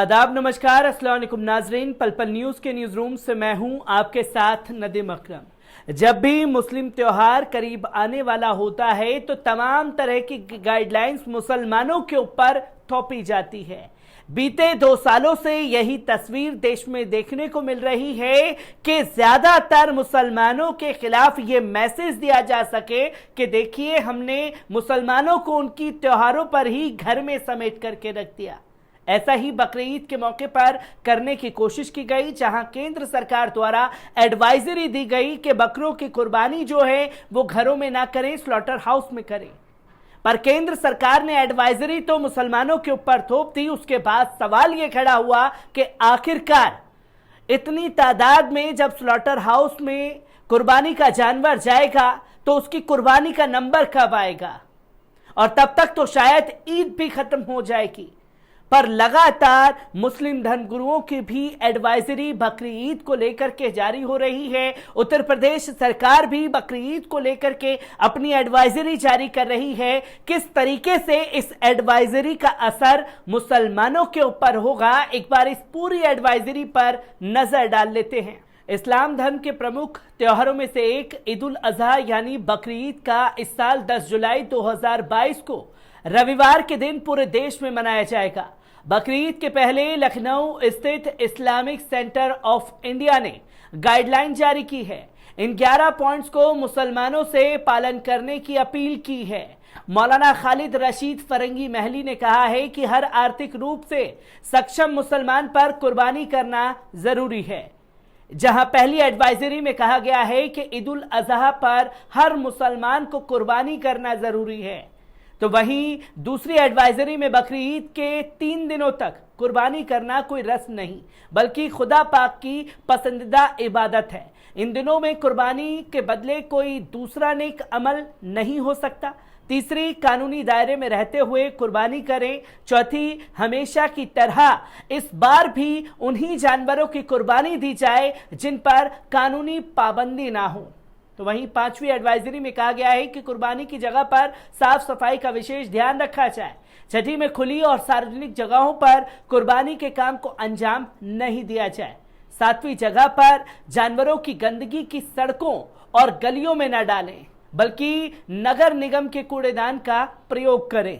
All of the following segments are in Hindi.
आदाब, नमस्कार, अस्सलाम वालेकुम नाजरीन। पल पल न्यूज़ के न्यूज़ रूम से मैं हूं आपके साथ नदीम अकरम। जब भी मुस्लिम त्योहार करीब आने वाला होता है तो तमाम तरह की गाइडलाइंस मुसलमानों के ऊपर थोपी जाती है। बीते 2 सालों से यही तस्वीर देश में देखने को मिल रही है कि ज्यादातर मुसलमानों के खिलाफ ये मैसेज दिया जा सके कि देखिए, हमने मुसलमानों को उनकी त्योहारों पर ही घर में समेट करके रख दिया। ऐसा ही बकरीद के मौके पर करने की कोशिश की गई, जहां केंद्र सरकार द्वारा एडवाइजरी दी गई कि बकरों की कुर्बानी जो है वो घरों में ना करें, स्लॉटर हाउस में करें। पर केंद्र सरकार ने एडवाइजरी तो मुसलमानों के ऊपर थोप दी। उसके बाद सवाल यह खड़ा हुआ कि आखिरकार इतनी तादाद में जब स्लॉटर हाउस में कुर्बानी का जानवर जाएगा तो उसकी कुर्बानी का नंबर कब आएगा, और तब तक तो शायद ईद भी खत्म हो जाएगी। पर लगातार मुस्लिम धर्मगुरुओं की भी एडवाइजरी बकरी ईद को लेकर के जारी हो रही है। उत्तर प्रदेश सरकार भी बकरी ईद को लेकर के अपनी एडवाइजरी जारी कर रही है। किस तरीके से इस एडवाइजरी का असर मुसलमानों के ऊपर होगा, एक बार इस पूरी एडवाइजरी पर नजर डाल लेते हैं। इस्लाम धर्म के प्रमुख त्योहारों में से एक ईद उल अजहा यानी बकरी ईद का इस साल 10 जुलाई 2022 को रविवार के दिन पूरे देश में मनाया जाएगा। बकरीद के पहले लखनऊ स्थित इस्लामिक सेंटर ऑफ इंडिया ने गाइडलाइन जारी की है। इन 11 पॉइंट्स को मुसलमानों से पालन करने की अपील की है। मौलाना खालिद रशीद फरंगी महली ने कहा है कि हर आर्थिक रूप से सक्षम मुसलमान पर कुर्बानी करना जरूरी है। जहां पहली एडवाइजरी में कहा गया है कि ईद उल अजहा पर हर मुसलमान को कुर्बानी करना जरूरी है, तो वहीं दूसरी एडवाइजरी में बकरी ईद के 3 दिनों तक कुर्बानी करना कोई रस्म नहीं बल्कि खुदा पाक की पसंदीदा इबादत है। इन दिनों में कुर्बानी के बदले कोई दूसरा नेक अमल नहीं हो सकता। तीसरी, कानूनी दायरे में रहते हुए कुर्बानी करें। चौथी, हमेशा की तरह इस बार भी उन्हीं जानवरों की कुर्बानी दी जाए जिन पर कानूनी पाबंदी ना हो। तो वहीं 5वीं एडवाइजरी में कहा गया है कि कुर्बानी की जगह पर साफ सफाई का विशेष ध्यान रखा जाए। 6ठी में खुली और सार्वजनिक जगहों पर कुर्बानी के काम को अंजाम नहीं दिया जाए। 7वीं जगह पर जानवरों की गंदगी की सड़कों और गलियों में न डालें बल्कि नगर निगम के कूड़ेदान का प्रयोग करें।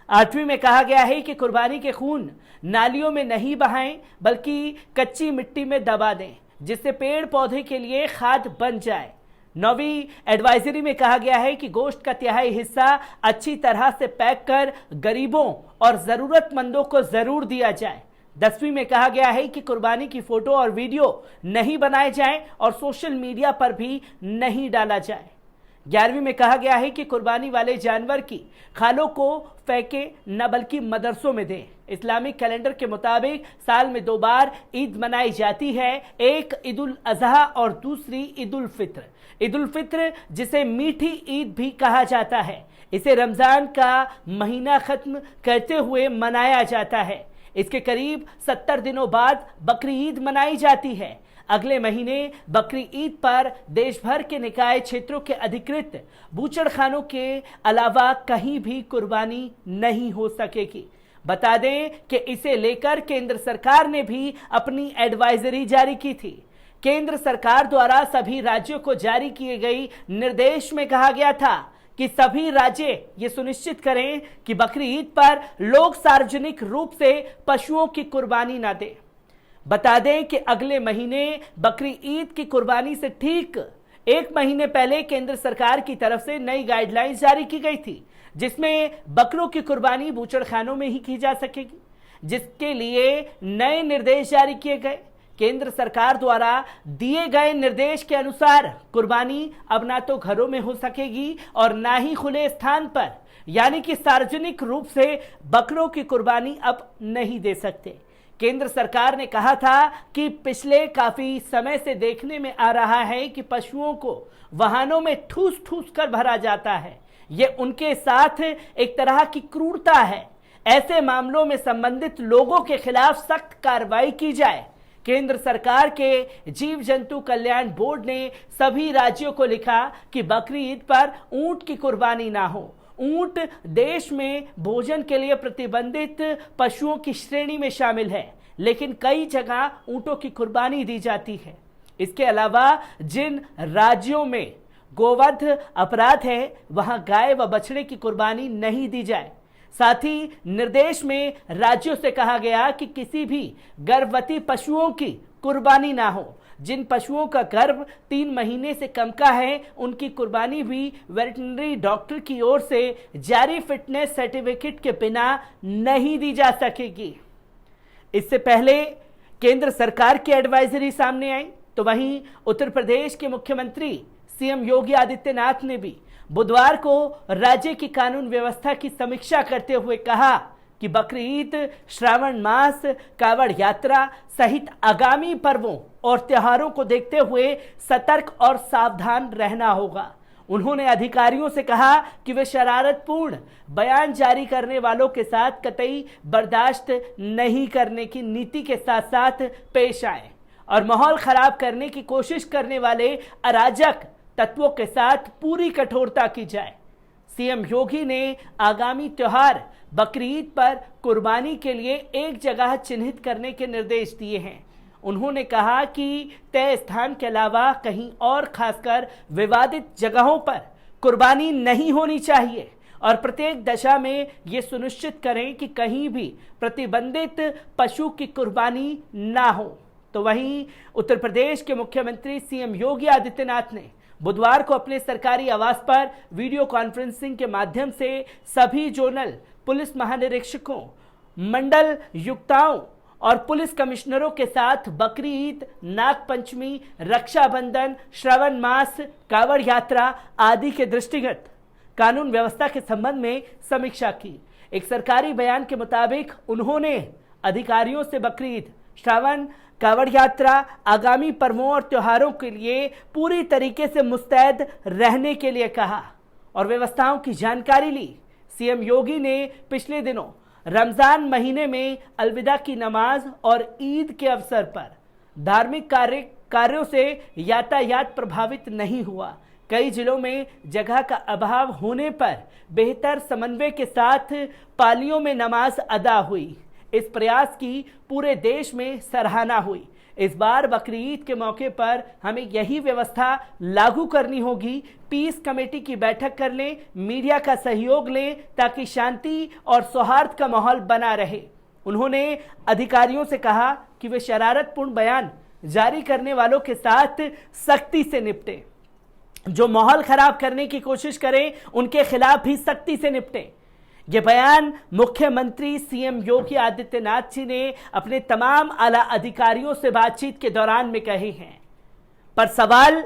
8वीं में कहा गया है कि कुर्बानी के खून नालियों में नहीं बहाएं बल्कि कच्ची मिट्टी में दबा दें, जिससे पेड़ पौधे के लिए खाद बन जाए। 9वीं एडवाइजरी में कहा गया है कि गोश्त का तिहाई हिस्सा अच्छी तरह से पैक कर गरीबों और जरूरतमंदों को जरूर दिया जाए। 10वीं में कहा गया है कि कुर्बानी की फोटो और वीडियो नहीं बनाए जाएं और सोशल मीडिया पर भी नहीं डाला जाए। 11वीं में कहा गया है कि कुर्बानी वाले जानवर की खालों को फेंके न बल्कि मदरसों में दें। इस्लामिक कैलेंडर के मुताबिक साल में 2 बार ईद मनाई जाती है, एक ईद उल अजहा और दूसरी ईद उल फित्र। ईद उल फित्र जिसे मीठी ईद भी कहा जाता है, इसे रमजान का महीना खत्म करते हुए मनाया जाता है। इसके करीब 70 दिनों बाद बकरी ईद मनाई जाती है। अगले महीने बकरी ईद पर देश भर के निकाय क्षेत्रों के अधिकृत बूचड़खानों के अलावा कहीं भी कुर्बानी नहीं हो सकेगी। बता दें कि इसे लेकर केंद्र सरकार ने भी अपनी एडवाइजरी जारी की थी। केंद्र सरकार द्वारा सभी राज्यों को जारी किए गई निर्देश में कहा गया था कि सभी राज्य ये सुनिश्चित करें कि बकरी ईद पर लोग सार्वजनिक रूप से पशुओं की कुर्बानी न दें। बता दें कि अगले महीने बकरी ईद की कुर्बानी से ठीक 1 महीने पहले केंद्र सरकार की तरफ से नई गाइडलाइंस जारी की गई थी, जिसमें बकरों की कुर्बानी बूचड़खानों में ही की जा सकेगी, जिसके लिए नए निर्देश जारी किए गए। केंद्र सरकार द्वारा दिए गए निर्देश के अनुसार कुर्बानी अब ना तो घरों में हो सकेगी और ना ही खुले स्थान पर यानी कि सार्वजनिक रूप से बकरों की कुर्बानी अब नहीं दे सकते। केंद्र सरकार ने कहा था कि पिछले काफी समय से देखने में आ रहा है कि पशुओं को वाहनों में ठूस ठूस कर भरा जाता है। ये उनके साथ एक तरह की क्रूरता है। ऐसे मामलों में संबंधित लोगों के खिलाफ सख्त कार्रवाई की जाए। केंद्र सरकार के जीव जंतु कल्याण बोर्ड ने सभी राज्यों को लिखा कि बकरी ईद पर ऊंट की कुर्बानी ना हो। ऊंट देश में भोजन के लिए प्रतिबंधित पशुओं की श्रेणी में शामिल है, लेकिन कई जगह ऊंटों की कुर्बानी दी जाती है। इसके अलावा जिन राज्यों में गोवध अपराध है वहां गाय व बछड़े की कुर्बानी नहीं दी जाए। साथ ही निर्देश में राज्यों से कहा गया कि किसी भी गर्भवती पशुओं की कुर्बानी ना हो। जिन पशुओं का गर्भ 3 महीने से कम का है उनकी कुर्बानी भी वेटरनरी डॉक्टर की ओर से जारी फिटनेस सर्टिफिकेट के बिना नहीं दी जा सकेगी। इससे पहले केंद्र सरकार की एडवाइजरी सामने आई तो वहीं उत्तर प्रदेश के मुख्यमंत्री सीएम योगी आदित्यनाथ ने भी बुधवार को राज्य की कानून व्यवस्था की समीक्षा करते हुए कहा कि बकरीद, श्रावण मास, कावड़ यात्रा सहित आगामी पर्वों और त्योहारों को देखते हुए सतर्क और सावधान रहना होगा। उन्होंने अधिकारियों से कहा कि वे शरारतपूर्ण बयान जारी करने वालों के साथ कतई बर्दाश्त नहीं करने की नीति के साथ साथ पेश आए और माहौल खराब करने की कोशिश करने वाले अराजक तत्वों के साथ पूरी कठोरता की जाए। सीएम योगी ने आगामी त्योहार बकरीद पर कुर्बानी के लिए एक जगह चिन्हित करने के निर्देश दिए हैं। उन्होंने कहा कि तय स्थान के अलावा कहीं और खासकर विवादित जगहों पर कुर्बानी नहीं होनी चाहिए और प्रत्येक दशा में ये सुनिश्चित करें कि कहीं भी प्रतिबंधित पशु की कुर्बानी ना हो। तो वहीं उत्तर प्रदेश के मुख्यमंत्री सीएम योगी आदित्यनाथ ने बुधवार को अपने सरकारी आवास पर वीडियो कॉन्फ्रेंसिंग के माध्यम से सभी जोनल पुलिस महानिरीक्षकों, मंडल युक्ताओं और पुलिस कमिश्नरों के साथ बकरी ईद, नाग पंचमी, रक्षाबंधन, श्रावण मास, कावड़ यात्रा आदि के दृष्टिगत कानून व्यवस्था के संबंध में समीक्षा की। एक सरकारी बयान के मुताबिक उन्होंने अधिकारियों से बकरीद, श्रावण, कावड़ यात्रा, आगामी पर्वों और त्योहारों के लिए पूरी तरीके से मुस्तैद रहने के लिए कहा और व्यवस्थाओं की जानकारी ली। सीएम योगी ने पिछले दिनों रमजान महीने में अलविदा की नमाज और ईद के अवसर पर धार्मिक कार्यों से यातायात प्रभावित नहीं हुआ। कई जिलों में जगह का अभाव होने पर बेहतर समन्वय के साथ पालियों में नमाज अदा हुई। इस प्रयास की पूरे देश में सराहना हुई। इस बार बकरीद के मौके पर हमें यही व्यवस्था लागू करनी होगी। पीस कमेटी की बैठक कर लें, मीडिया का सहयोग लें ताकि शांति और सौहार्द का माहौल बना रहे। उन्होंने अधिकारियों से कहा कि वे शरारतपूर्ण बयान जारी करने वालों के साथ सख्ती से निपटें। जो माहौल खराब करने की कोशिश करें उनके खिलाफ भी सख्ती से निपटें। ये बयान मुख्यमंत्री सीएम योगी आदित्यनाथ जी ने अपने तमाम आला अधिकारियों से बातचीत के दौरान में कहे हैं। पर सवाल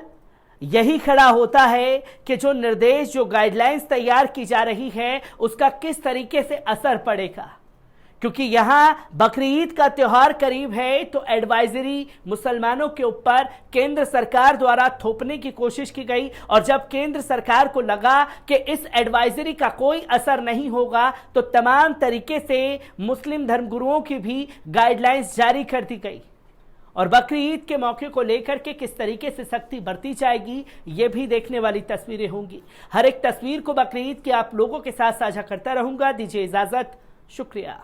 यही खड़ा होता है कि जो निर्देश, जो गाइडलाइंस तैयार की जा रही है उसका किस तरीके से असर पड़ेगा, क्योंकि यहां बकरीद का त्योहार करीब है तो एडवाइजरी मुसलमानों के ऊपर केंद्र सरकार द्वारा थोपने की कोशिश की गई और जब केंद्र सरकार को लगा कि इस एडवाइजरी का कोई असर नहीं होगा तो तमाम तरीके से मुस्लिम धर्मगुरुओं की भी गाइडलाइंस जारी कर दी गई। और बकरीद के मौके को लेकर के किस तरीके से सख्ती बरती जाएगी ये भी देखने वाली तस्वीरें होंगी। हर एक तस्वीर को बकरीद के आप लोगों के साथ साझा करता रहूंगा। दीजिए इजाजत, शुक्रिया।